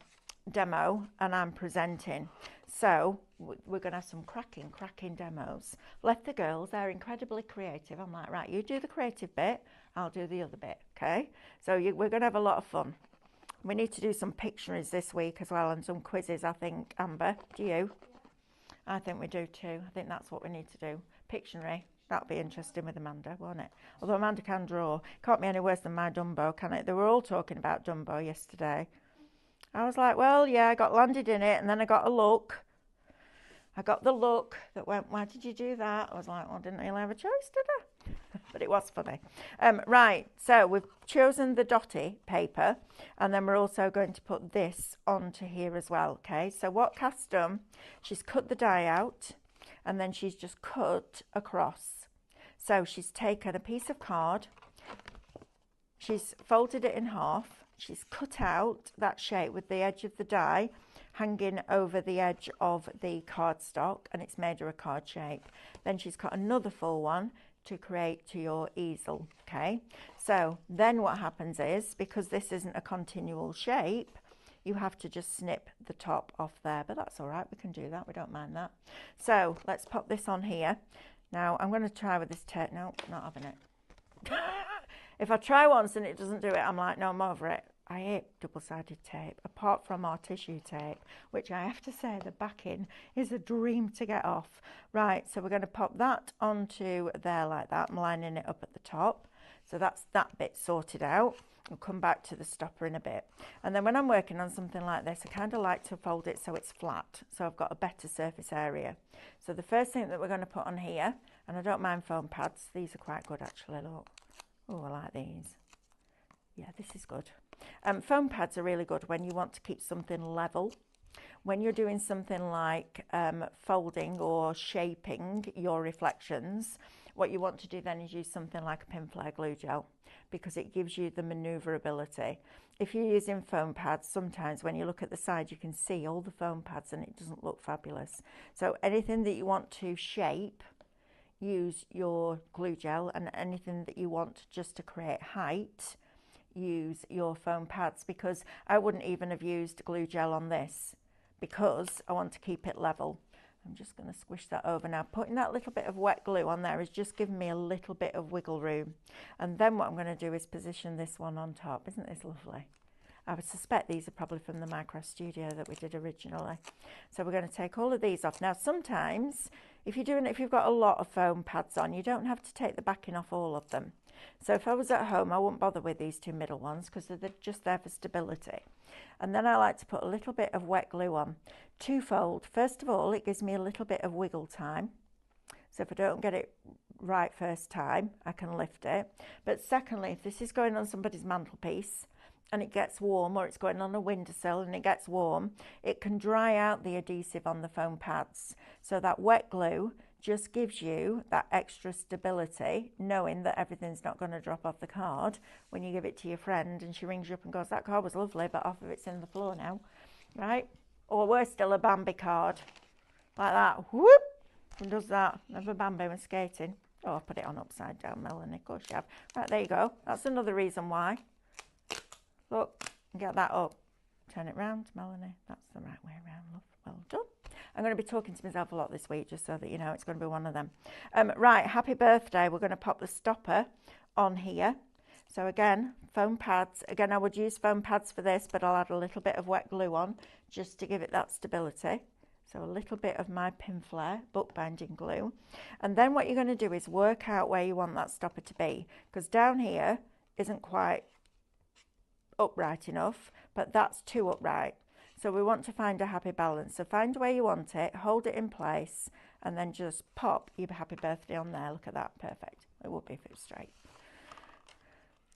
demo and I'm presenting. So we're going to have some cracking demos. Left the girls, they're incredibly creative. I'm like, right, you do the creative bit, I'll do the other bit, okay? So we're going to have a lot of fun. We need to do some Pictionaries this week as well, and some quizzes, I think. Amber, do you? I think we do too. I think that's what we need to do. Pictionary. That'll be interesting with Amanda, won't it? Although Amanda can draw. Can't be any worse than my Dumbo, can it? They were all talking about Dumbo yesterday. I was like, well, yeah, I got landed in it, and then I got a look. I got the look that went, why did you do that? I was like, well, I didn't really have a choice, did I? But it was funny. Right, so we've chosen the dotty paper, and then we're also going to put this onto here as well, okay? So what Kath's done, she's cut the die out, and then she's just cut across. So she's taken a piece of card, she's folded it in half, she's cut out that shape with the edge of the die hanging over the edge of the cardstock, and it's made her a card shape. Then she's cut another full one to create to your easel, okay? So then what happens is, because this isn't a continual shape, you have to just snip the top off there, but that's all right, we can do that, we don't mind that. So let's pop this on here. Now I'm going to try with this tape. No, not having it. If I try once and it doesn't do it, I'm like, no, I'm over it. I hate double-sided tape, apart from our tissue tape, which I have to say the backing is a dream to get off. Right, so we're going to pop that onto there like that. I'm lining it up at the top. So that's that bit sorted out. We'll come back to the stopper in a bit. And then when I'm working on something like this, I kind of like to fold it so it's flat, so I've got a better surface area. So the first thing that we're going to put on here, and I don't mind foam pads, these are quite good actually, look. Oh, I like these. Yeah, this is good. Foam pads are really good when you want to keep something level. When you're doing something like folding or shaping your reflections, what you want to do then is use something like a pin flare glue gel, because it gives you the maneuverability. If you're using foam pads, sometimes when you look at the side you can see all the foam pads and it doesn't look fabulous. So anything that you want to shape, use your glue gel, and anything that you want just to create height, use your foam pads, because I wouldn't even have used glue gel on this because I want to keep it level. I'm just going to squish that over now. Putting that little bit of wet glue on there is just giving me a little bit of wiggle room. And then what I'm going to do is position this one on top. Isn't this lovely? I would suspect these are probably from the Micro Studio that we did originally. So we're going to take all of these off. Now sometimes if you've got a lot of foam pads on, you don't have to take the backing off all of them. So if I was at home, I wouldn't bother with these two middle ones because they're just there for stability. And then I like to put a little bit of wet glue on. Twofold. First of all, it gives me a little bit of wiggle time. So if I don't get it right first time, I can lift it. But secondly, if this is going on somebody's mantelpiece and it gets warm, or it's going on a windowsill and it gets warm, it can dry out the adhesive on the foam pads. So that wet glue just gives you that extra stability, knowing that everything's not going to drop off the card when you give it to your friend and she rings you up and goes, that card was lovely, but half of it's in the floor now, right? Or worse still, a Bambi card, like that, whoop, and does that. Never Bambi when skating. Oh, I put it on upside down, Melanie, of course you have. Right, there you go. That's another reason why. Look, get that up. Turn it round, Melanie. That's the right way around, love. Well done. I'm going to be talking to myself a lot this week, just so that you know it's going to be one of them. Right, happy birthday. We're going to pop the stopper on here. So again, foam pads. Again, I would use foam pads for this, but I'll add a little bit of wet glue on just to give it that stability. So a little bit of my pin flare bookbinding glue. And then what you're going to do is work out where you want that stopper to be, because down here isn't quite upright enough, but that's too upright. So we want to find a happy balance. So find where you want it, hold it in place, and then just pop your happy birthday on there. Look at that, perfect. It would be if it was straight.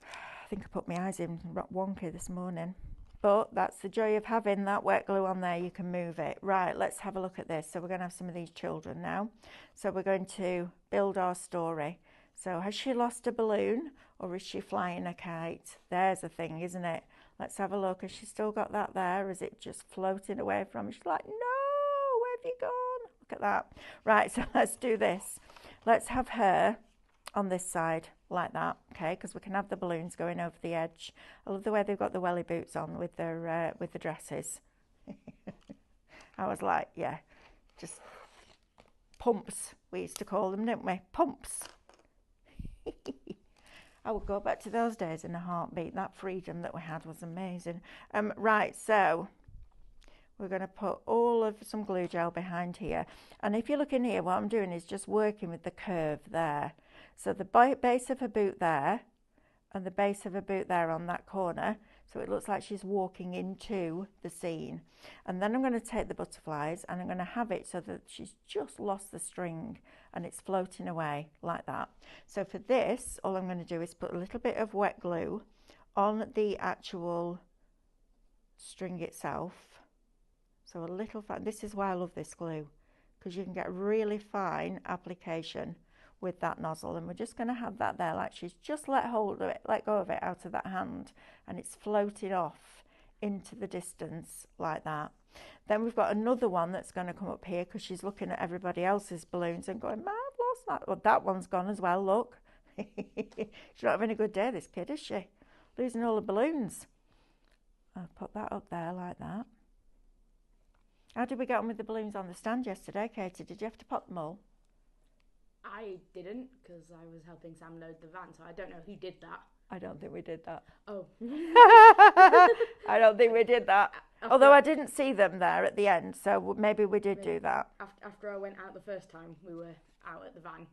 I think I put my eyes in wonky this morning, but that's the joy of having that wet glue on there. You can move it. Right, let's have a look at this. So we're going to have some of these children now. So we're going to build our story. So has she lost a balloon, or is she flying a kite? There's a thing, isn't it? Let's have a look. Has she still got that there? Is it just floating away from her? She's like, no, where have you gone? Look at that. Right, so let's do this. Let's have her on this side like that, okay? Because we can have the balloons going over the edge. I love the way they've got the welly boots on with their with the dresses. I was like, yeah, just pumps. We used to call them, didn't we? Pumps. I would go back to those days in a heartbeat. That freedom that we had was amazing. Right, so we're going to put all of some glue gel behind here. And if you look in here, what I'm doing is just working with the curve there. So the base of her boot there, and the base of her boot there on that corner. So it looks like she's walking into the scene. And then I'm going to take the butterflies and I'm going to have it so that she's just lost the string and it's floating away like that. So for this, all I'm going to do is put a little bit of wet glue on the actual string itself. So a little, this is why I love this glue, because you can get really fine application with that nozzle, and we're just going to have that there like she's just let hold of it, let go of it out of that hand, and it's floated off into the distance like that. Then we've got another one that's going to come up here because she's looking at everybody else's balloons and going, "Man, I've lost that." Well, that one's gone as well, look. She's not having a good day, this kid, is she? Losing all the balloons. I'll put that up there like that. How did we get on with the balloons on the stand yesterday, Katie? Did you have to pop them all? I didn't, because I was helping Sam load the van, so I don't know who did that. I don't think we did that. Oh. I don't think we did that. Although I didn't see them there at the end, so maybe we did do that. After I went out the first time, we were out at the van.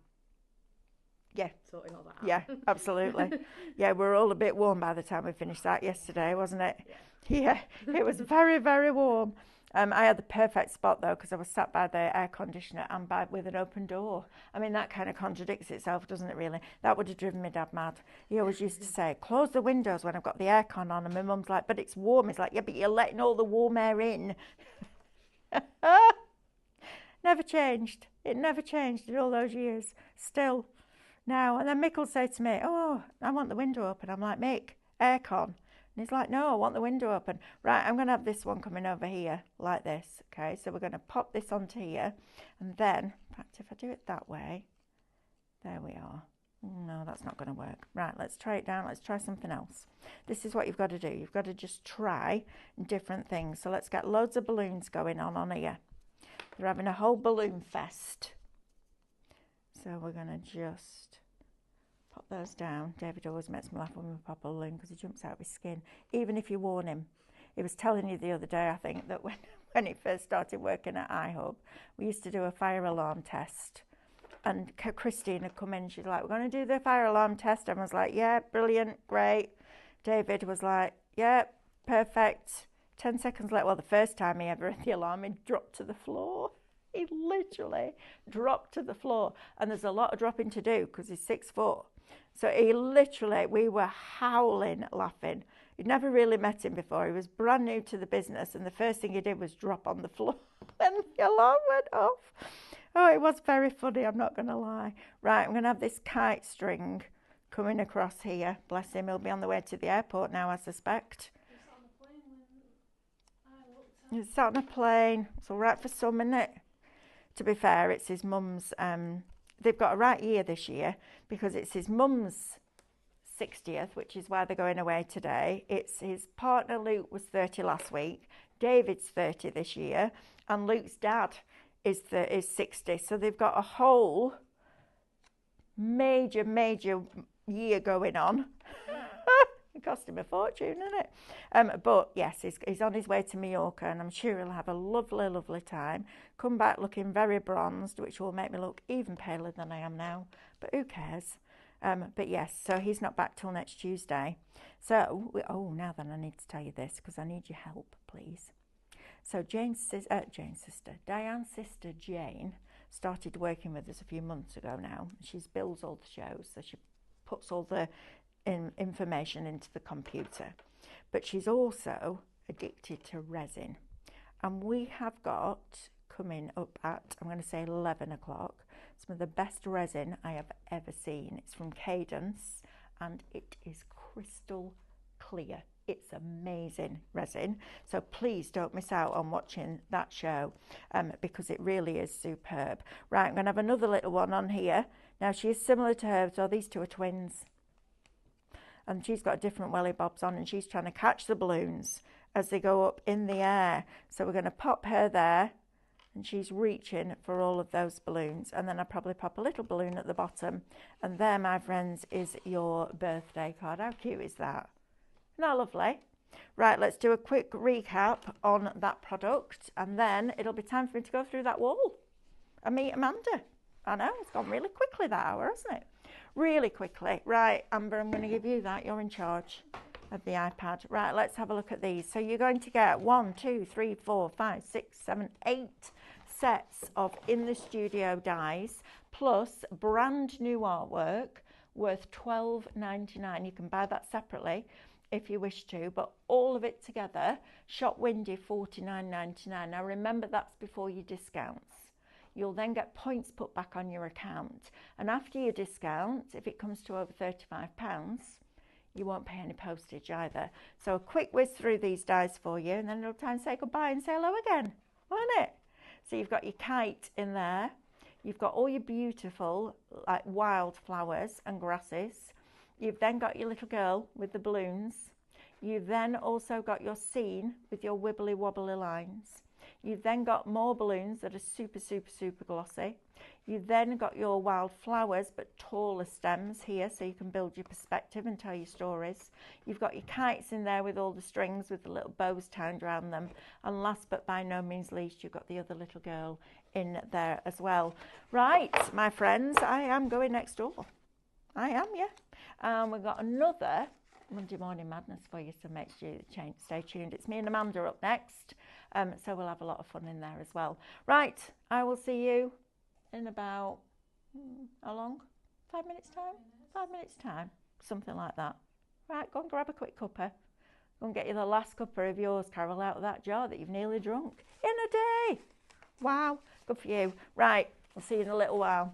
Yeah. Sorting all that out. Yeah, absolutely. Yeah, we were all a bit warm by the time we finished that yesterday, wasn't it? Yeah, it was very, very warm. I had the perfect spot though, because I was sat by the air conditioner and with an open door. I mean, that kind of contradicts itself, doesn't it really? That would have driven my dad mad. He always used to say, close the windows when I've got the aircon on, and my mum's like, but it's warm. He's like, yeah, but you're letting all the warm air in. Never changed. It never changed in all those years. Still now. And then Mick will say to me, oh, I want the window open. I'm like, Mick, aircon. And he's like, no, I want the window open. Right, I'm going to have this one coming over here like this. Okay, so we're going to pop this onto here. And then, in fact, if I do it that way, There we are. No, that's not going to work. Right, let's try it down. Let's try something else. This is what you've got to do. You've got to just try different things. So let's get loads of balloons going on here. They're having a whole balloon fest. So we're going to just pop those down. David always makes me laugh when we pop a balloon because he jumps out of his skin, even if you warn him. He was telling you the other day, I think, that when he first started working at iHub, we used to do a fire alarm test. And Christine had come in, she's like, we're going to do the fire alarm test. And I was like, yeah, brilliant, great. David was like, yeah, perfect. 10 seconds later, well, the first time he ever heard the alarm, he dropped to the floor. He literally dropped to the floor. And there's a lot of dropping to do because he's 6 foot. So he literally, we were howling, laughing. You'd never really met him before. He was brand new to the business. And the first thing he did was drop on the floor. And the alarm went off. Oh, it was very funny, I'm not going to lie. Right, I'm going to have this kite string coming across here. Bless him, he'll be on the way to the airport now, I suspect. He's sat on a plane. It's all right for some, isn't it? To be fair, it's his mum's. They've got a right year this year because it's his mum's 60th, which is why they're going away today. It's his partner, Luke, was 30 last week. David's 30 this year. And Luke's dad is 60. So they've got a whole major year going on. It cost him a fortune, isn't it? But yes, he's on his way to Mallorca, and I'm sure he'll have a lovely time. Come back looking very bronzed, which will make me look even paler than I am now. But who cares? But yes, so he's not back till next Tuesday. So, now then I need to tell you this because I need your help, please. So Diane's sister Jane started working with us a few months ago now. She builds all the shows, so she puts all the information into the computer. But she's also addicted to resin. And we have got coming up at, I'm going to say 11 o'clock, some of the best resin I have ever seen. It's from Cadence and it is crystal clear. It's amazing resin. So please don't miss out on watching that show because it really is superb. Right, I'm going to have another little one on here. Now she is similar to her, so these two are twins. And she's got different welly bobs on and she's trying to catch the balloons as they go up in the air. So we're going to pop her there and she's reaching for all of those balloons. And then I'll probably pop a little balloon at the bottom. And there, my friends, is your birthday card. How cute is that? Isn't that lovely? Right, let's do a quick recap on that product and then it'll be time for me to go through that wall and meet Amanda. I know, it's gone really quickly that hour, hasn't it? Really quickly. Right, Amber, I'm going to give you that. You're in charge of the iPad. Right, let's have a look at these. So you're going to get 1, 2, 3, 4, 5, 6, 7, 8 sets of in the studio dies plus brand new artwork worth $12.99. You can buy that separately if you wish to, but all of it together, Shop Windy $49.99. Now remember, that's before your discounts. You'll then get points put back on your account, and after your discount, if it comes to over £35, you won't pay any postage either. So a quick whiz through these dies for you, and then it'll time to say goodbye and say hello again, won't it? So you've got your kite in there, you've got all your beautiful like wildflowers and grasses. You've then got your little girl with the balloons. You've then also got your scene with your wibbly wobbly lines. You've then got more balloons that are super glossy. You've then got your wild flowers but taller stems here so you can build your perspective and tell your stories. You've got your kites in there with all the strings with the little bows tied around them. And last but by no means least, you've got the other little girl in there as well. Right, my friends, I am going next door. I am, yeah. We've got another Monday Morning Madness for you, so make sure you stay tuned. It's me and Amanda up next, so we'll have a lot of fun in there as well. Right, I will see you in about, how long? 5 minutes time? 5 minutes time, something like that. Right, go and grab a quick cuppa. Go and get you the last cuppa of yours, Carol, out of that jar that you've nearly drunk in a day. Wow, good for you. Right, I'll see you in a little while.